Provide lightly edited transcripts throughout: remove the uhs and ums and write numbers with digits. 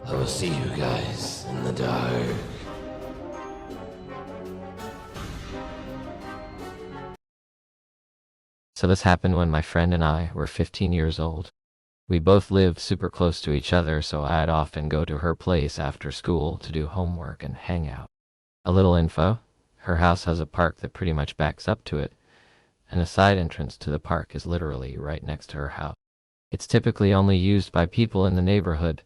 I will see you guys in the dark. So this happened when my friend and I were 15 years old. We both lived super close to each other, so I'd often go to her place after school to do homework and hang out. A little info: her house has a park that pretty much backs up to it, and a side entrance to the park is literally right next to her house. It's typically only used by people in the neighborhood,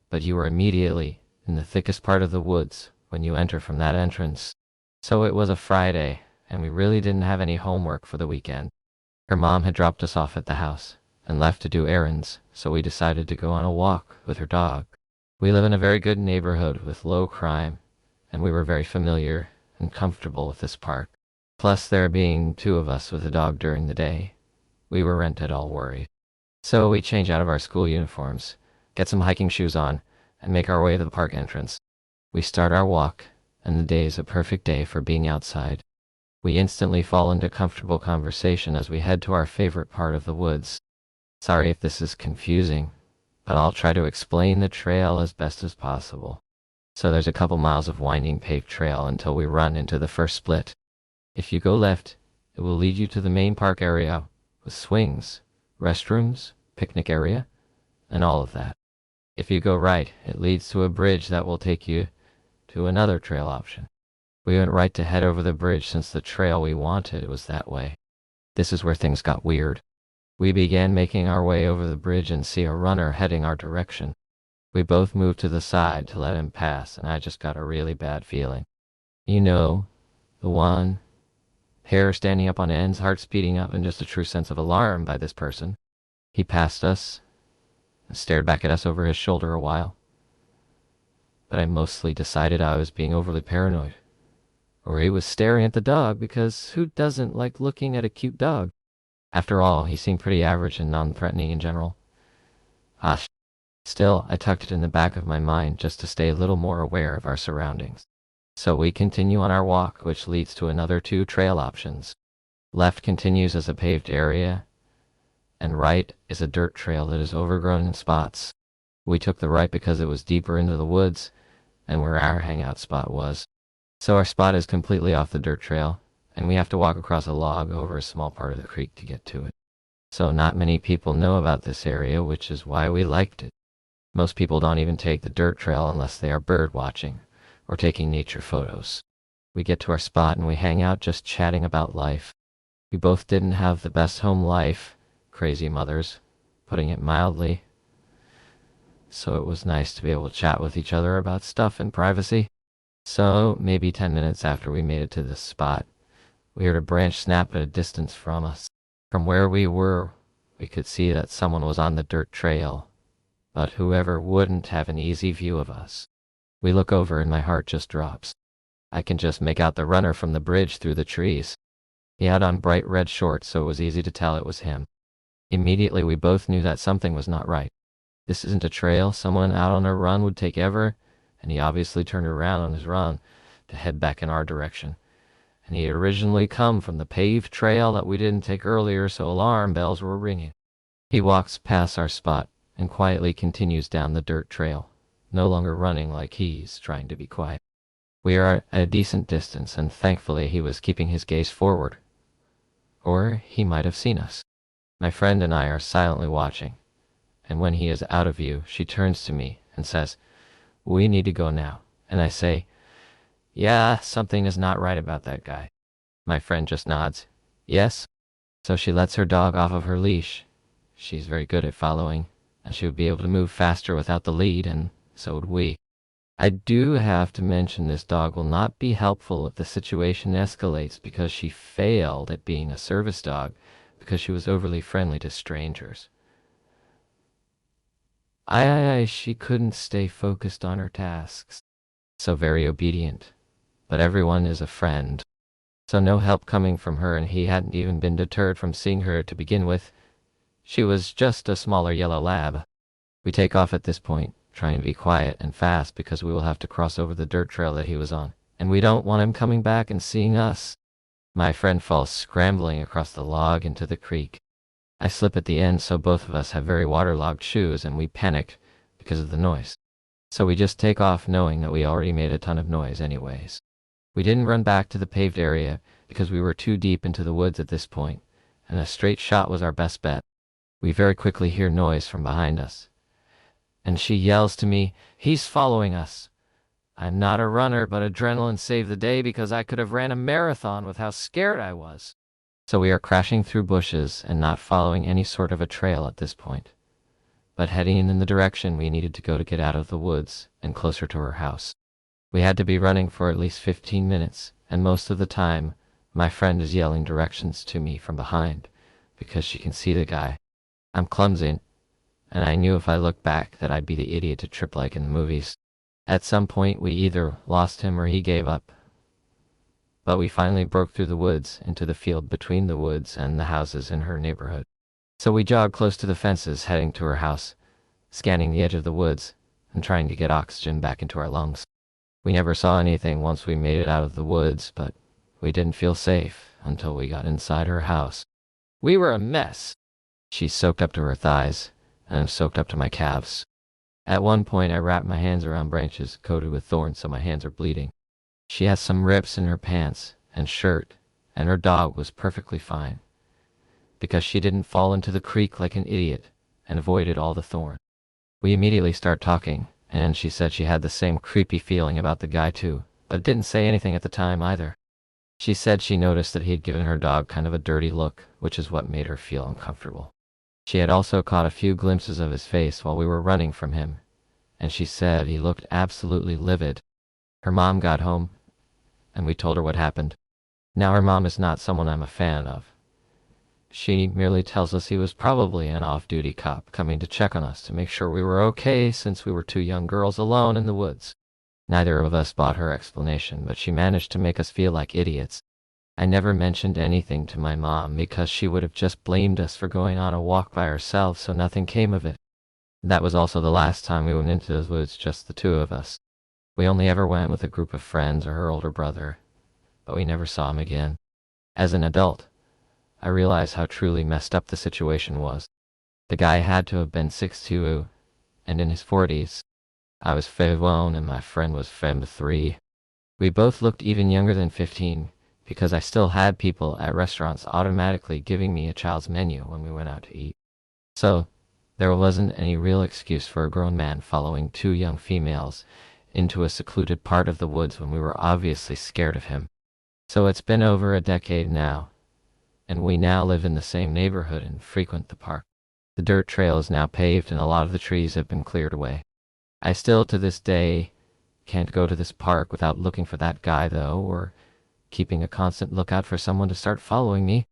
but you are immediately in the thickest part of the woods when you enter from that entrance. So it was a Friday, and we really didn't have any homework for the weekend. Her mom had dropped us off at the house and left to do errands, so we decided to go on a walk with her dog. We live in a very good neighborhood with low crime, and we were very familiar and comfortable with this park. Plus, there being two of us with a dog during the day, we weren't at all worried. So we change out of our school uniforms, get some hiking shoes on, and make our way to the park entrance. We start our walk, and the day is a perfect day for being outside. We instantly fall into comfortable conversation as we head to our favorite part of the woods. Sorry if this is confusing, but I'll try to explain the trail as best as possible. So there's a couple miles of winding paved trail until we run into the first split. If you go left, it will lead you to the main park area with swings, restrooms, picnic area, and all of that. If you go right, it leads to a bridge that will take you to another trail option. We went right to head over the bridge since the trail we wanted was that way. This is where things got weird. We began making our way over the bridge and see a runner heading our direction. We both moved to the side to let him pass, and I just got a really bad feeling. You know, the one. Hair standing up on ends, heart speeding up, and just a true sense of alarm by this person. He passed us and stared back at us over his shoulder a while. But I mostly decided I was being overly paranoid. Or he was staring at the dog, because who doesn't like looking at a cute dog? After all, he seemed pretty average and non-threatening in general. Still, I tucked it in the back of my mind just to stay a little more aware of our surroundings. So we continue on our walk, which leads to another two trail options. Left continues as a paved area, and right is a dirt trail that is overgrown in spots. We took the right because it was deeper into the woods, and where our hangout spot was. So our spot is completely off the dirt trail, and we have to walk across a log over a small part of the creek to get to it. So not many people know about this area, which is why we liked it. Most people don't even take the dirt trail unless they are bird watching or taking nature photos. We get to our spot and we hang out just chatting about life. We both didn't have the best home life, crazy mothers, putting it mildly. So it was nice to be able to chat with each other about stuff in privacy. So maybe 10 minutes after we made it to this spot, we heard a branch snap at a distance from us. From where we were, we could see that someone was on the dirt trail, but whoever wouldn't have an easy view of us. We look over and my heart just drops. I can just make out the runner from the bridge through the trees. He had on bright red shorts, so it was easy to tell it was him. Immediately we both knew that something was not right. This isn't a trail someone out on a run would take ever, and he obviously turned around on his run to head back in our direction. And he had originally come from the paved trail that we didn't take earlier, so alarm bells were ringing. He walks past our spot and quietly continues down the dirt trail, no longer running like he's trying to be quiet. We are at a decent distance, and thankfully he was keeping his gaze forward. Or he might have seen us. My friend and I are silently watching, and when he is out of view, she turns to me and says, "We need to go now." And I say, "Yeah, something is not right about that guy." My friend just nods, "Yes." So she lets her dog off of her leash. She's very good at following, and she would be able to move faster without the lead, and so would we. I do have to mention this dog will not be helpful if the situation escalates, because she failed at being a service dog because she was overly friendly to strangers. She couldn't stay focused on her tasks. So very obedient. But everyone is a friend. So no help coming from her, and he hadn't even been deterred from seeing her to begin with. She was just a smaller yellow lab. We take off at this point, trying to be quiet and fast because we will have to cross over the dirt trail that he was on, and we don't want him coming back and seeing us. My friend falls scrambling across the log into the creek. I slip at the end, so both of us have very waterlogged shoes, and we panic because of the noise. So we just take off knowing that we already made a ton of noise anyways. We didn't run back to the paved area because we were too deep into the woods at this point, and a straight shot was our best bet. We very quickly hear noise from behind us, and she yells to me, "He's following us." I'm not a runner, but adrenaline saved the day because I could have ran a marathon with how scared I was. So we are crashing through bushes and not following any sort of a trail at this point, but heading in the direction we needed to go to get out of the woods and closer to her house. We had to be running for at least 15 minutes, and most of the time, my friend is yelling directions to me from behind because she can see the guy. I'm clumsy, and I knew if I looked back that I'd be the idiot to trip like in the movies. At some point, we either lost him or he gave up. But we finally broke through the woods into the field between the woods and the houses in her neighborhood. So we jogged close to the fences heading to her house, scanning the edge of the woods and trying to get oxygen back into our lungs. We never saw anything once we made it out of the woods, but we didn't feel safe until we got inside her house. We were a mess. She's soaked up to her thighs, and I'm soaked up to my calves. At one point I wrapped my hands around branches coated with thorns so my hands are bleeding. She has some rips in her pants and shirt, and her dog was perfectly fine, because she didn't fall into the creek like an idiot and avoided all the thorn. We immediately start talking, and she said she had the same creepy feeling about the guy too, but didn't say anything at the time either. She said she noticed that he had given her dog kind of a dirty look, which is what made her feel uncomfortable. She had also caught a few glimpses of his face while we were running from him, and she said he looked absolutely livid. Her mom got home, and we told her what happened. Now her mom is not someone I'm a fan of. She merely tells us he was probably an off-duty cop coming to check on us to make sure we were okay since we were two young girls alone in the woods. Neither of us bought her explanation, but she managed to make us feel like idiots. I never mentioned anything to my mom because she would have just blamed us for going on a walk by ourselves, so nothing came of it. That was also the last time we went into the woods, just the two of us. We only ever went with a group of friends or her older brother, but we never saw him again. As an adult, I realized how truly messed up the situation was. The guy had to have been 6'2", and in his 40s. I was 51 and my friend was 53. We both looked even younger than 15, because I still had people at restaurants automatically giving me a child's menu when we went out to eat. So, there wasn't any real excuse for a grown man following two young females into a secluded part of the woods when we were obviously scared of him. So it's been over a decade now, and we now live in the same neighborhood and frequent the park. The dirt trail is now paved and a lot of the trees have been cleared away. I still, to this day, can't go to this park without looking for that guy though, or keeping a constant lookout for someone to start following me.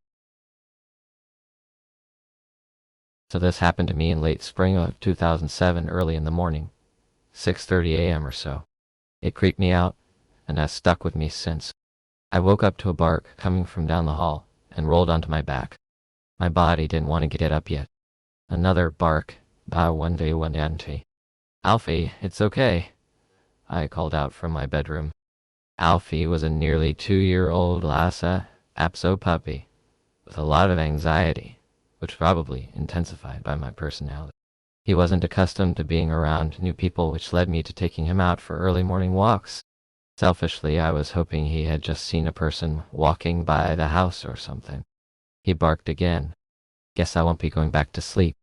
So this happened to me in late spring of 2007, early in the morning, 6:30 a.m. or so. It creeped me out, and has stuck with me since. I woke up to a bark coming from down the hall, and rolled onto my back. My body didn't want to get up yet. Another bark, one day one auntie. "Alfie, it's okay," I called out from my bedroom. Alfie was a nearly 2-year-old Lhasa Apso puppy, with a lot of anxiety, which probably intensified by my personality. He wasn't accustomed to being around new people, which led me to taking him out for early morning walks. Selfishly, I was hoping he had just seen a person walking by the house or something. He barked again. Guess I won't be going back to sleep.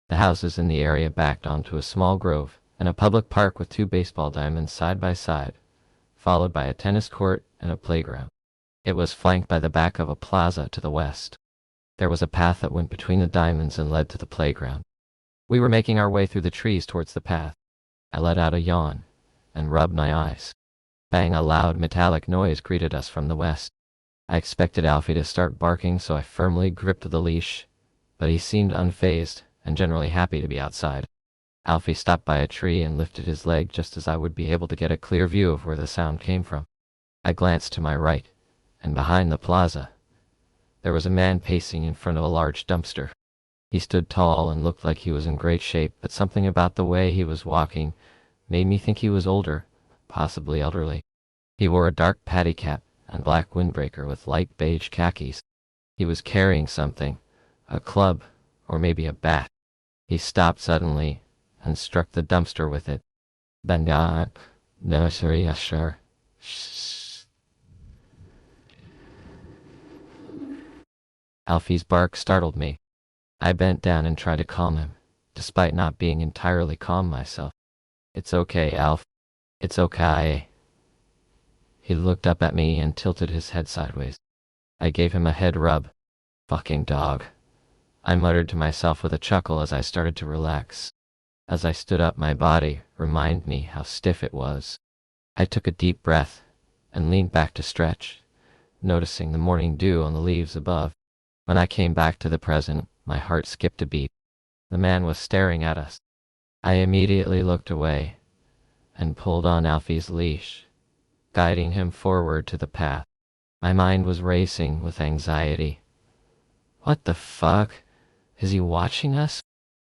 The houses in the area backed onto a small grove and a public park with 2 baseball diamonds side by side, followed by a tennis court and a playground. It was flanked by the back of a plaza to the west. There was a path that went between the diamonds and led to the playground. We were making our way through the trees towards the path. I let out a yawn and rubbed my eyes. Bang, a loud metallic noise greeted us from the west. I expected Alfie to start barking, so I firmly gripped the leash, but he seemed unfazed and generally happy to be outside. Alfie stopped by a tree and lifted his leg just as I would be able to get a clear view of where the sound came from. I glanced to my right, and behind the plaza, there was a man pacing in front of a large dumpster. He stood tall and looked like he was in great shape, but something about the way he was walking made me think he was older, possibly elderly. He wore a dark paddy cap and black windbreaker with light beige khakis. He was carrying something, a club, or maybe a bat. He stopped suddenly and struck the dumpster with it. Benga. No, sorry, yeah, sure. Alfie's bark startled me. I bent down and tried to calm him, despite not being entirely calm myself. It's okay, Alf. It's okay. He looked up at me and tilted his head sideways. I gave him a head rub. Fucking dog. I muttered to myself with a chuckle as I started to relax. As I stood up, my body reminded me how stiff it was. I took a deep breath and leaned back to stretch, noticing the morning dew on the leaves above. When I came back to the present, my heart skipped a beat. The man was staring at us. I immediately looked away and pulled on Alfie's leash, guiding him forward to the path. My mind was racing with anxiety. What the fuck? Is he watching us?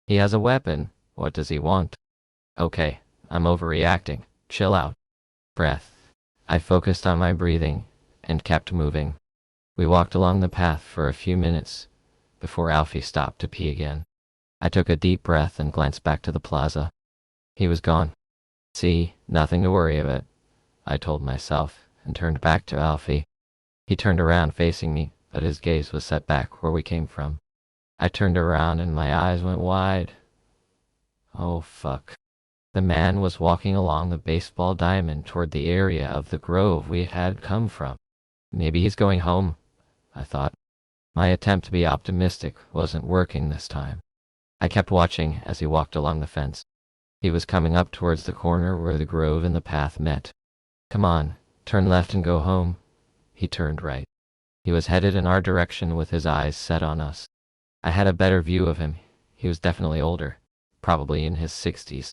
He has a weapon. What does he want? Okay, I'm overreacting. Chill out. Breath. I focused on my breathing and kept moving. We walked along the path for a few minutes before Alfie stopped to pee again. I took a deep breath and glanced back to the plaza. He was gone. See, nothing to worry about, I told myself, and turned back to Alfie. He turned around facing me, but his gaze was set back where we came from. I turned around and my eyes went wide. Oh fuck. The man was walking along the baseball diamond toward the area of the grove we had come from. Maybe he's going home, I thought. My attempt to be optimistic wasn't working this time. I kept watching as he walked along the fence. He was coming up towards the corner where the grove and the path met. Come on, turn left and go home. He turned right. He was headed in our direction with his eyes set on us. I had a better view of him. He was definitely older, probably in his 60s.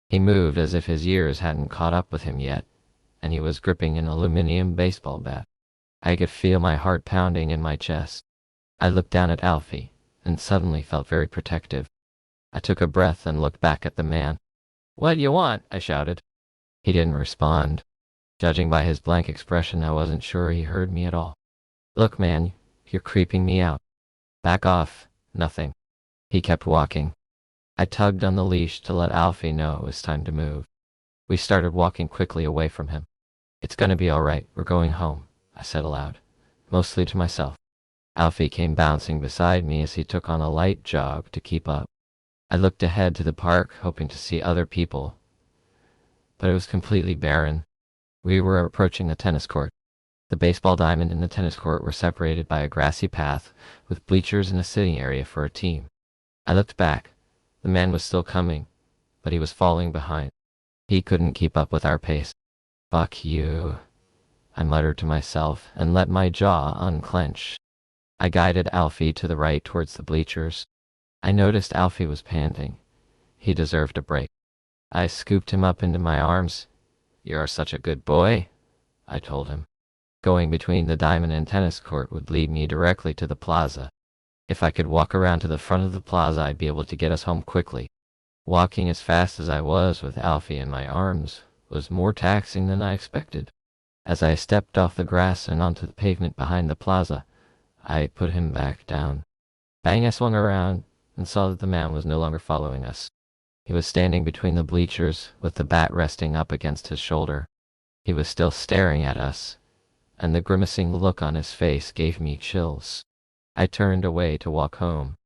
He moved as if his years hadn't caught up with him yet, and he was gripping an aluminum baseball bat. I could feel my heart pounding in my chest. I looked down at Alfie, and suddenly felt very protective. I took a breath and looked back at the man. What do you want? I shouted. He didn't respond. Judging by his blank expression, I wasn't sure he heard me at all. Look, man, you're creeping me out. Back off. Nothing. He kept walking. I tugged on the leash to let Alfie know it was time to move. We started walking quickly away from him. It's gonna be alright, we're going home, I said aloud, mostly to myself. Alfie came bouncing beside me as he took on a light jog to keep up. I looked ahead to the park, hoping to see other people, but it was completely barren. We were approaching a tennis court. The baseball diamond and the tennis court were separated by a grassy path with bleachers and a sitting area for a team. I looked back. The man was still coming, but he was falling behind. He couldn't keep up with our pace. Fuck you, I muttered to myself and let my jaw unclench. I guided Alfie to the right towards the bleachers. I noticed Alfie was panting. He deserved a break. I scooped him up into my arms. You're such a good boy, I told him. Going between the diamond and tennis court would lead me directly to the plaza. If I could walk around to the front of the plaza, I'd be able to get us home quickly. Walking as fast as I was with Alfie in my arms was more taxing than I expected. As I stepped off the grass and onto the pavement behind the plaza, I put him back down. Bang, I swung around and saw that the man was no longer following us. He was standing between the bleachers with the bat resting up against his shoulder. He was still staring at us, and the grimacing look on his face gave me chills. I turned away to walk home.